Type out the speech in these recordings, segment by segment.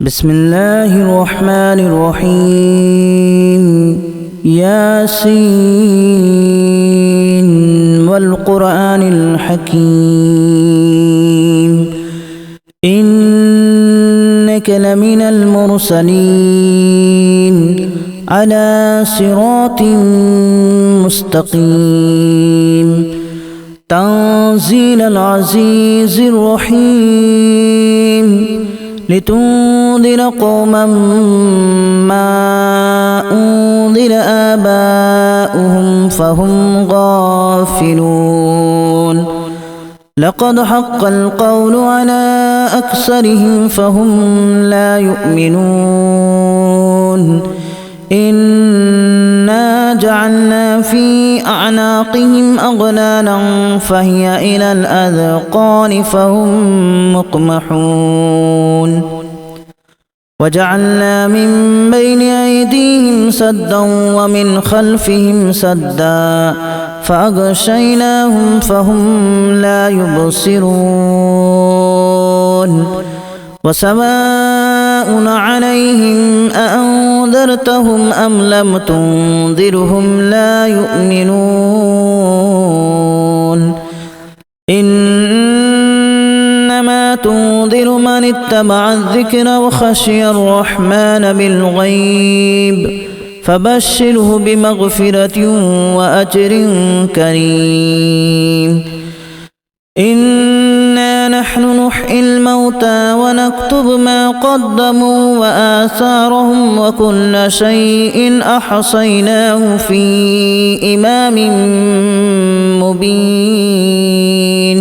بسم الله الرحمن الرحيم ياسين والقرآن الحكيم إنك لمن المرسلين على صراط مستقيم تنزيل العزيز الرحيم لتنذر قوما ما أنذر آباؤهم فهم غافلون لقد حق القول على أكثرهم فهم لا يؤمنون إنا جعلنا في أعناقهم أغلالا فهي إلى الأذقان فهم مقمحون وجعلنا من بين أيديهم سدا ومن خلفهم سدا فأغشيناهم فهم لا يبصرون وسواء عليهم أأنذرتهم أم لم تنذرهم لا يؤمنون إنما تنذر من اتبع الذكر وخشي الرحمن بالغيب فبشره بمغفرة وأجر كريم إنا نحن نحيي الموتى ونكتب ما قدموا وآثارهم وكل شيء أحصيناه في إمام مبين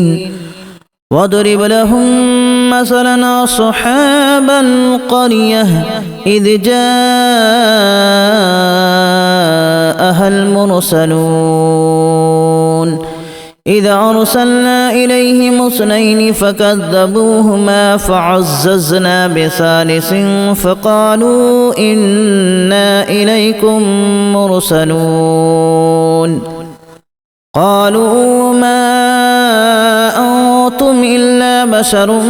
واضرب لهم مثلا أصحاب القرية إذ جاءها المرسلون إذا أرسلنا إليهم اثنين فكذبوهما فعززنا بثالث فقالوا إنا إليكم مرسلون قالوا ما أنتم إلا بشر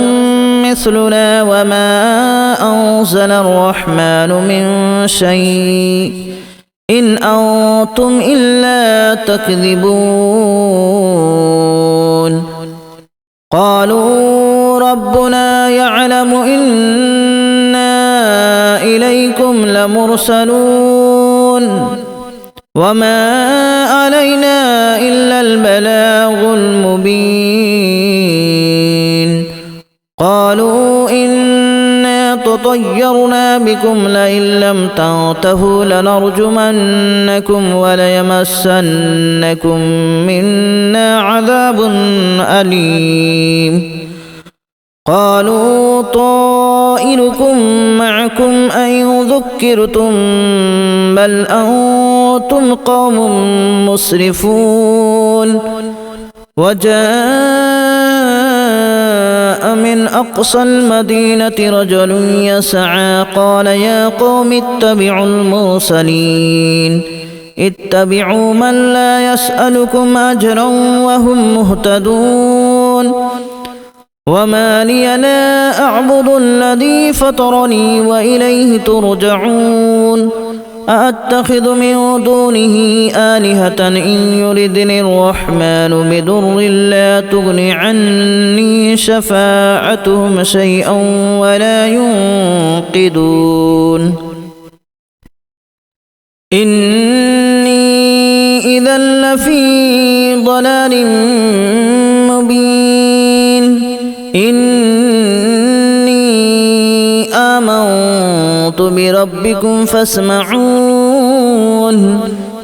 مثلنا وما أنزل الرحمن من شيء إن أنتم إلا تكذبون قالوا ربنا يعلم إنا إليكم لمرسلون وما علينا إلا البلاغ المبين قالوا إنا تطيرنا بكم لئن لم تنتهوا لنرجمنكم وليمسنكم منا عذاب أليم قالوا طائركم معكم أن ذكرتم بل أنتم قوم مسرفون وجاء من أقصى المدينة رجل يسعى قال يا قوم اتبعوا المرسلين اتبعوا من لا يسألكم أجرا وهم مهتدون وما لي لا أعبد الذي فطرني وإليه ترجعون أأتخذ من دونه آلهة إن يردني الرحمن بضر لا تغن عني شفاعتهم شيئا ولا ينقذون إني إذا لفي ضلال مبين إني آمنت بربكم فاسمعون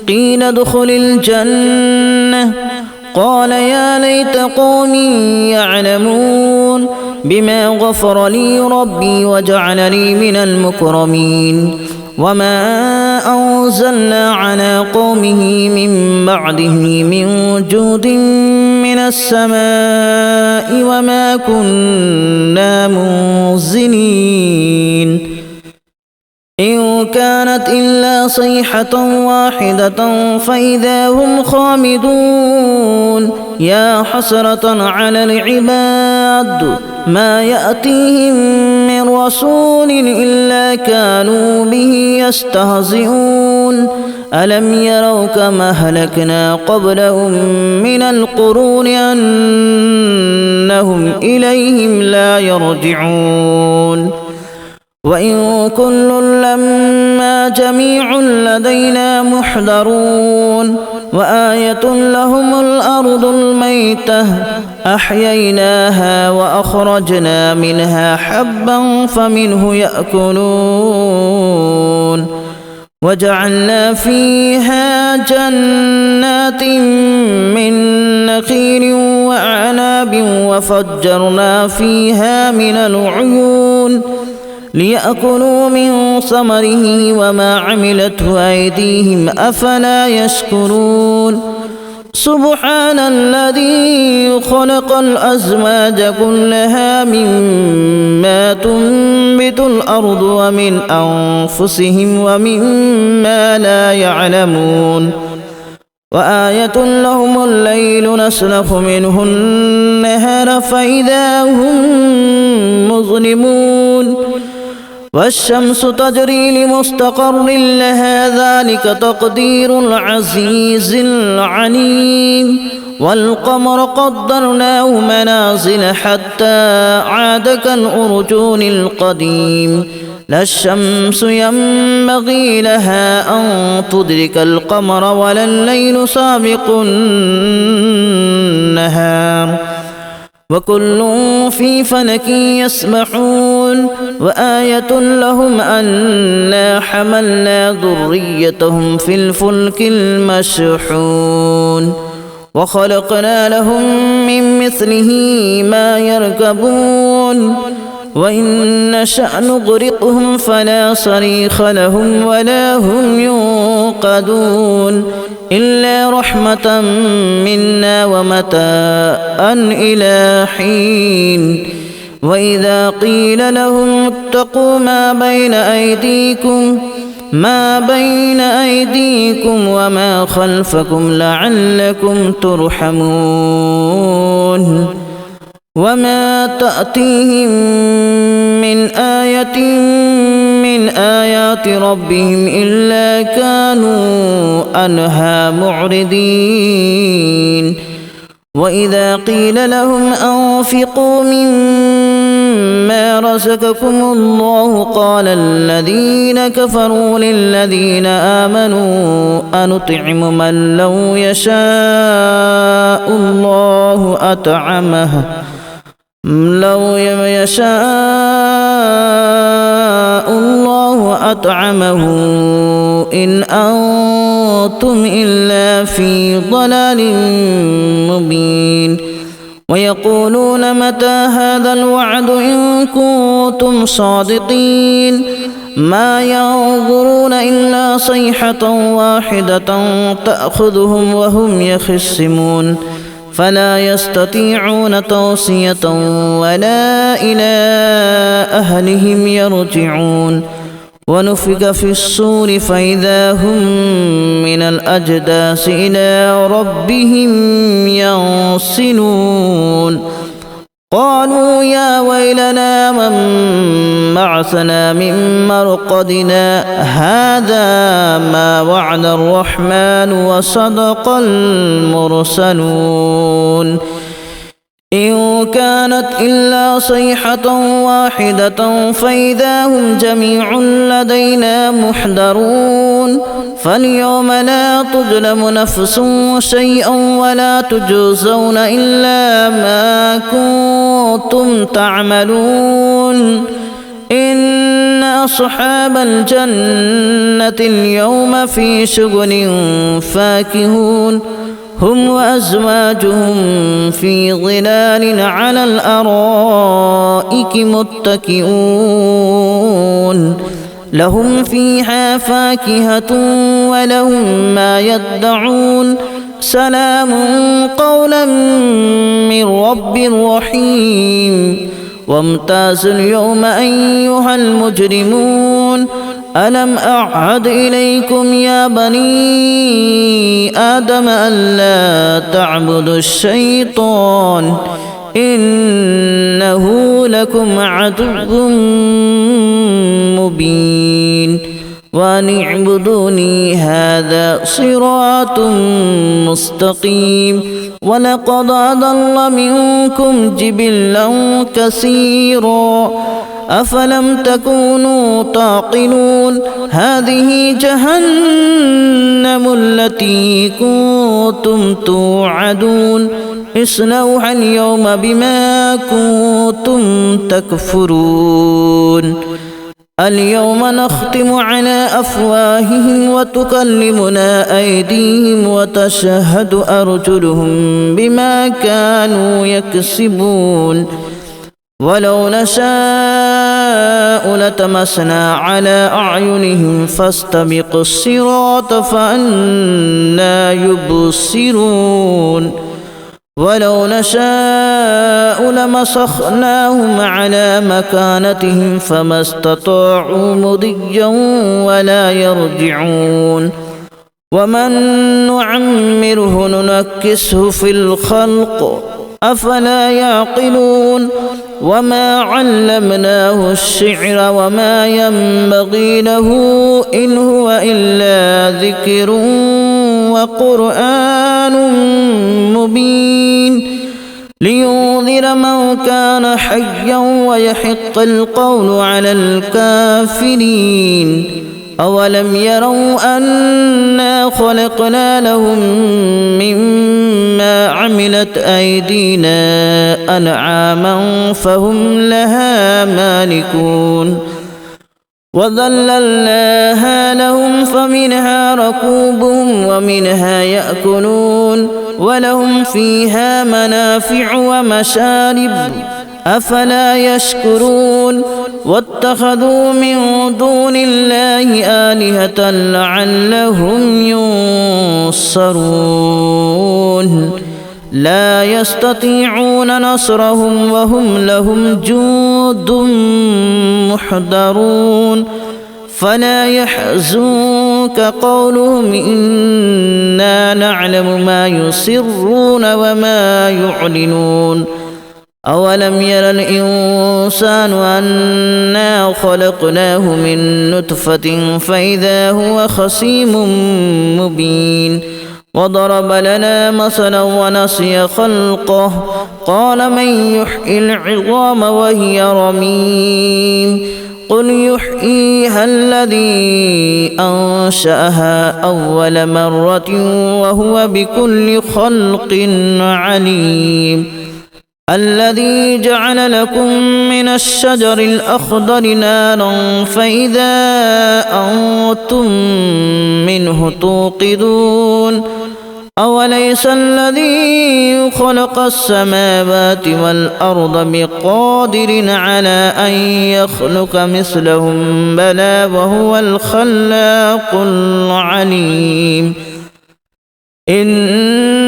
قيل ادخل الجنة قال يا ليت قومي يعلمون بما غفر لي ربي وجعلني من المكرمين وما أنزلنا على قومه من بعده من جود من السماء وما كنا منزلين إن كانت إلا صيحة واحدة فإذا هم خامدون يا حسرة على العباد ما يأتيهم من رسول إلا كانوا به يستهزئون ألم يروا كما أهلكنا قبلهم من القرون أنهم إليهم لا يرجعون وإن كل لما جميع لدينا محضرون وآية لهم الأرض الميتة أحييناها وأخرجنا منها حبا فمنه يأكلون وجعلنا فيها جنات من نخيل وأعناب وفجرنا فيها من العيون ليأكلوا من ثمره وما عملته أيديهم أفلا يشكرون سبحان الذي خلق الأزواج كلها مما تنبت الأرض ومن أنفسهم ومما لا يعلمون وآية لهم الليل نسلخ منه النهار فإذا هم مظلمون والشمس تجري لمستقر لها ذلك تقدير العزيز العليم والقمر قدرناه منازل حتى عاد كالأرجون القديم لا الشمس ينبغي لها أن تدرك القمر ولا الليل سابق النهار وكل في فلك يسبحون وآية لهم أنا حملنا ذريتهم في الفلك المشحون وخلقنا لهم من مثله ما يركبون وإن نشأ نغرقهم فلا صريخ لهم ولا هم ينقذون إلا رحمة منا ومتاعا إلى حين وإذا قيل لهم اتقوا ما بين أيديكم وما خلفكم لعلكم ترحمون وما تأتيهم من آية من آيات ربهم إلا كانوا عنها معرضين وإذا قيل لهم أنفقوا مما رزقكم الله قال الذين كفروا للذين آمنوا أنطعم من لو يشاء الله أطعمه إن أنتم إلا في ضلال مبين ويقولون متى هذا الوعد إن كنتم صادقين ما ينظرون إلا صيحة واحدة تأخذهم وهم يخصمون فلا يستطيعون توصية ولا إلى أهلهم يرجعون ونفخ في الصور فإذا هم من الأجداث إلى ربهم ينسلون قالوا يا ويلنا من بعثنا من مرقدنا هذا ما وعد الرحمن وصدق المرسلون إن كانت إلا صيحة واحدة فإذا هم جميع لدينا محضرون فاليوم لا تظلم نفس شيئا ولا تجزون إلا ما كنتم تعملون إن أصحاب الجنة اليوم في شغل فاكهون هم وأزواجهم في ظلال على الأرائك متكئون لهم فيها فاكهة ولهم ما يدعون سلام قولا من رب رحيم وامتازوا اليوم أيها المجرمون ألم أعهد إليكم يا بني آدم ألا تعبدوا الشيطان إنه لكم عدو مبين وأن اعبدوني هذا صراط مستقيم ولقد أضل منكم جبلا كثيرا أفلم تكونوا تعقلون هذه جهنم التي كنتم توعدون اصلوها اليوم بما كنتم تكفرون اليوم نختم على أفواههم وتكلمنا أيديهم وتشهد أرجلهم بما كانوا يكسبون ولو نشاء لتمسنا على أعينهم فاستبقوا الصراط فأنى يبصرون ولو نشاء لمسخناهم على مكانتهم فما استطاعوا مضيا ولا يرجعون ومن نعمره ننكسه في الخلق أفلا يعقلون وما علمناه الشعر وما ينبغي له إن هو إلا ذكر وقرآن مبين لينذر من كان حيا ويحق القول على الكافرين أولم يروا أنا خلقنا لهم مما عملت أيدينا أنعاما فهم لها مالكون وذللناها لهم فمنها ركوبهم ومنها يأكلون ولهم فيها منافع ومشارب أفلا يشكرون واتخذوا من دون الله آلهة لعلهم ينصرون لا يستطيعون نصرهم وهم لهم جند محضرون فلا يحزنك قولهم إنا نعلم ما يسرون وما يعلنون أولم ير الإنسان أنا خلقناه من نطفة فإذا هو خصيم مبين وضرب لنا مثلا ونسي خلقه قال من يحيي العظام وهي رميم قل يحييها الذي أنشأها أول مرة وهو بكل خلق عليم الذي جعل لكم من الشجر الأخضر نارا فإذا أنتم منه توقدون أوليس الذي خلق السماوات والأرض بقادر على أن يخلق مثلهم بلى وهو الخلاق العليم إنما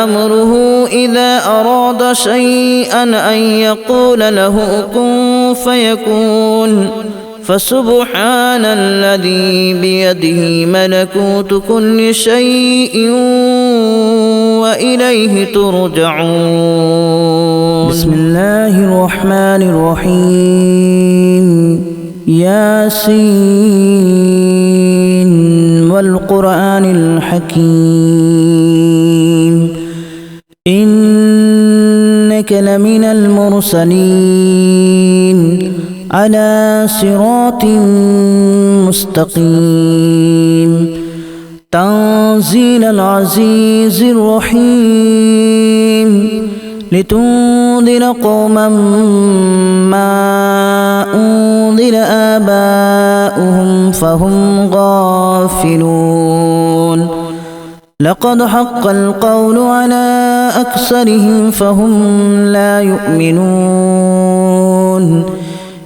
أمره إذا أراد شيئا أن يقول له كن فيكون فسبحان الذي بيده ملكوت كل شيء وإليه ترجعون بسم الله الرحمن الرحيم ياسين والقرآن الحكيم إنك لمن المرسلين على صراط مستقيم تنزيل العزيز الرحيم لتنذر قوما ما أنذر آباؤهم فهم غافلون لقد حق القول على أكثرهم فهم لا يؤمنون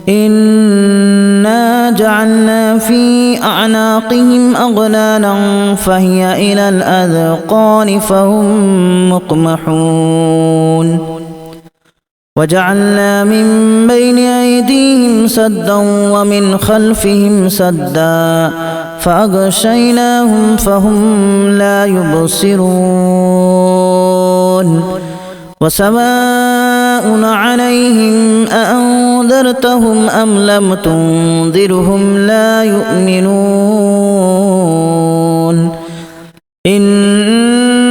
إنا جعلنا في أعناقهم أغلالا فهي إلى الأذقان فهم مقمحون وجعلنا من بين أيديهم سدا ومن خلفهم سدا فأغشيناهم فهم لا يبصرون وسواء عليهم أأنذرتهم أم لم تنذرهم لا يؤمنون إنما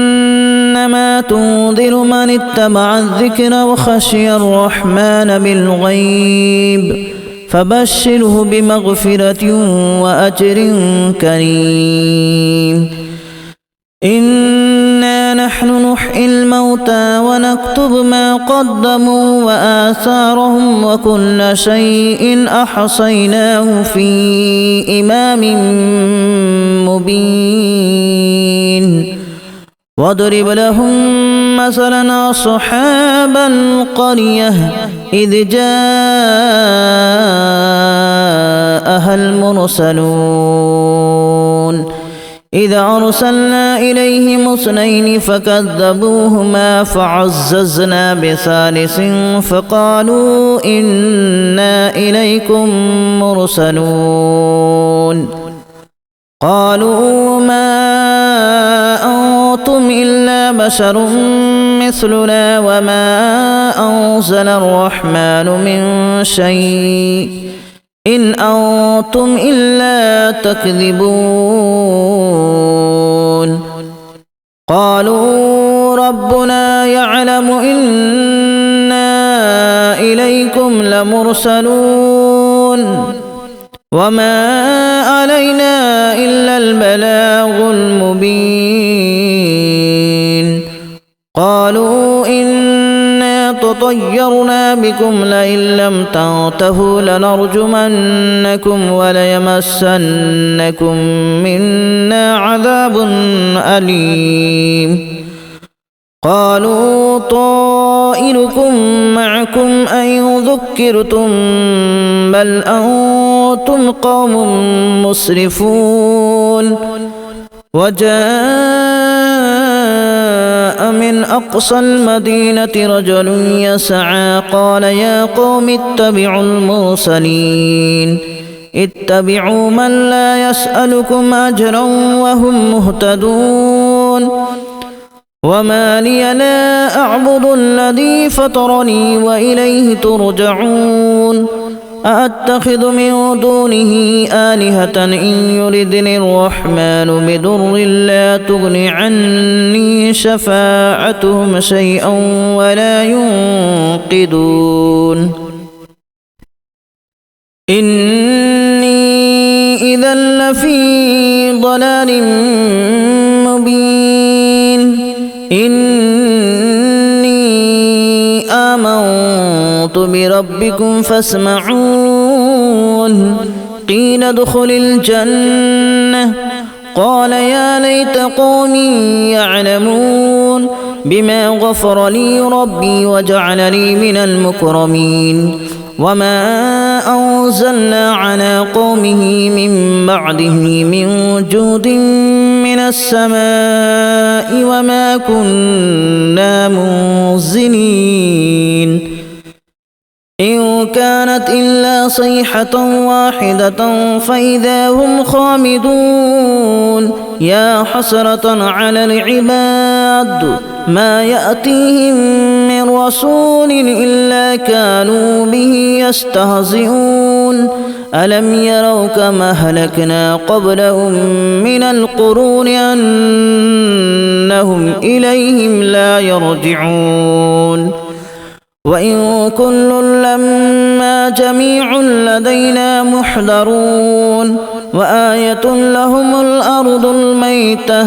تنذر من اتبع الذكر وخشي الرحمن بالغيب فبشره بمغفرة وأجر كريم إنا نحن نحيي الموتى ونكتب ما قدموا وآثارهم وكل شيء أحصيناه في إمام مبين واضرب لهم مثلا أصحاب القرية إذ جاءها المرسلون إذا أرسلنا إليهم اثنين فكذبوهما فعززنا بثالث فقالوا إنا إليكم مرسلون قالوا ما أنتم إلا بشر مثلنا وما أنزل الرحمن من شيء إن أنتم إلا تكذبون قالوا ربنا يعلم إنا إليكم لمرسلون وما علينا إلا البلاغ المبين قالوا إنا تطيرنا بكم لئن لم تنتهوا لنرجمنكم وليمسنكم منا عذاب أليم قالوا طائركم معكم أن ذكرتم بل أنتم قوم مسرفون وجاء من أقصى المدينة رجل يسعى قال يا قوم اتبعوا المرسلين اتبعوا من لا يسألكم أجرا وهم مهتدون وما لي لا أعبد الذي فطرني وإليه ترجعون أأتخذ من دونه آلهة إن يردني الرحمن بضر لا تغن عني شفاعتهم شيئا ولا ينقذون إني إذا لفي ضلال مبين إني آمنت بربكم فاسمعون قيل ادخل الجنة قال يا ليت قومي يعلمون بما غفر لي ربي وجعلني من المكرمين وما أنزلنا على قومه من بعده من جود من السماء وما كنا منزلين إن كانت إلا صيحة واحدة فإذا هم خامدون يا حسرة على العباد ما يأتيهم من رسول إلا كانوا به يستهزئون ألم يروا كما أهلكنا قبلهم من القرون أنهم إليهم لا يرجعون وإن كل لما جميع لدينا محضرون وآية لهم الأرض الميتة